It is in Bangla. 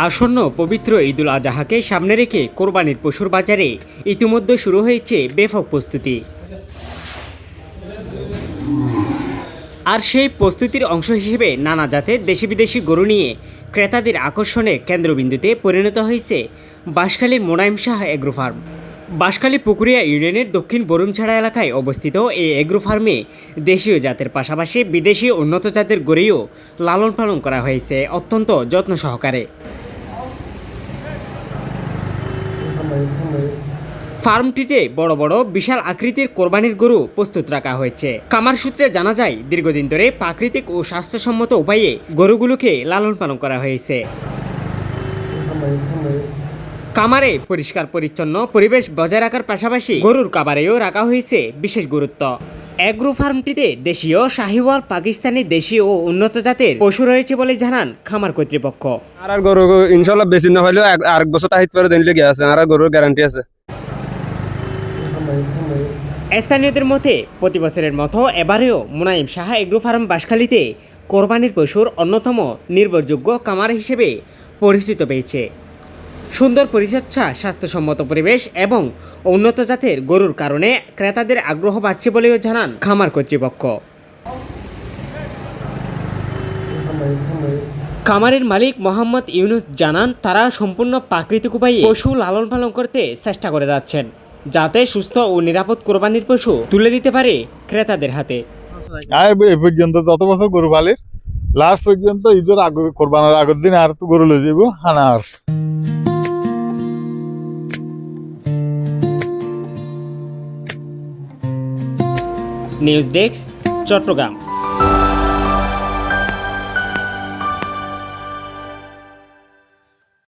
আসন্ন পবিত্র ঈদুল আজহাকে সামনে রেখে কোরবানির পশুর বাজারে ইতিমধ্যে শুরু হয়েছে ব্যাপক প্রস্তুতি। আর সেই প্রস্তুতির অংশ হিসেবে নানা জাতের দেশি বিদেশি গরু নিয়ে ক্রেতাদের আকর্ষণের কেন্দ্রবিন্দুতে পরিণত হয়েছে বাঁশখালী মোনায়েম শাহ এগ্রো ফার্ম। বাঁশখালী পুকুরিয়া ইউনিয়নের দক্ষিণ বরুমছাড়া এলাকায় অবস্থিত এই এগ্রো ফার্মে দেশীয় জাতের পাশাপাশি বিদেশি উন্নত জাতের গরুও লালন পালন করা হয়েছে অত্যন্ত যত্ন সহকারে। ফার্মটিতে বড় বড় বিশাল আকৃতির কোরবানির গরু প্রস্তুত রাখা হয়েছে। খামার সূত্রে জানা যায় দীর্ঘদিন ধরে প্রাকৃতিক ও স্বাস্থ্যসম্মত উপায়ে গরুগুলোকে লালন পালন করা হয়েছে। খামারে পরিষ্কার পরিচ্ছন্ন পরিবেশ বজায় রাখার পাশাপাশি গরুর খাবারেও রাখা হয়েছে বিশেষ গুরুত্ব। এগ্রো ফার্মটিতে দেশীয় শাহিওয়াল, পাকিস্তানি, দেশীয় ও উন্নত জাতের পশু রয়েছে বলে জানান খামার কর্তৃপক্ষ। আর গরু ইনশাল্লাহ বেশি না হলেও আরেক বছর তাহিত পরে দিন লেগে আছে। আর গরুর গ্যারান্টি আছে। স্থানীয়দের মতে প্রতি বছরের মতো এবারেও মোনায়েম শাহ এগ্রো ফার্ম বাঁশখালীতে কোরবানির পশুর অন্যতম নির্ভরযোগ্য খামার হিসেবে পরিচিত পেয়েছে। সুন্দর পরিচর্যা, স্বাস্থ্যসম্মত পরিবেশ এবং উন্নত জাতের গরুর কারণে ক্রেতাদের আগ্রহ বাড়ছে বলেও জানান খামার কর্তৃপক্ষ। খামারের মালিক মোহাম্মদ ইউনুস জানান তারা সম্পূর্ণ প্রাকৃতিক উপায়ে পশু লালন পালন করতে চেষ্টা করে যাচ্ছেন, যাতে সুস্থ ও নিরাপদ কোরবানির পশু তুলে দিতে পারে ক্রেতাদের হাতে। এই পর্যন্ত যত বছর গরু পালির লাস্ট পর্যন্ত ঈদের আগে কোরবানের আগের দিন আর তো গরু লয়ে যাব হানা আর। News desk, Chittagong.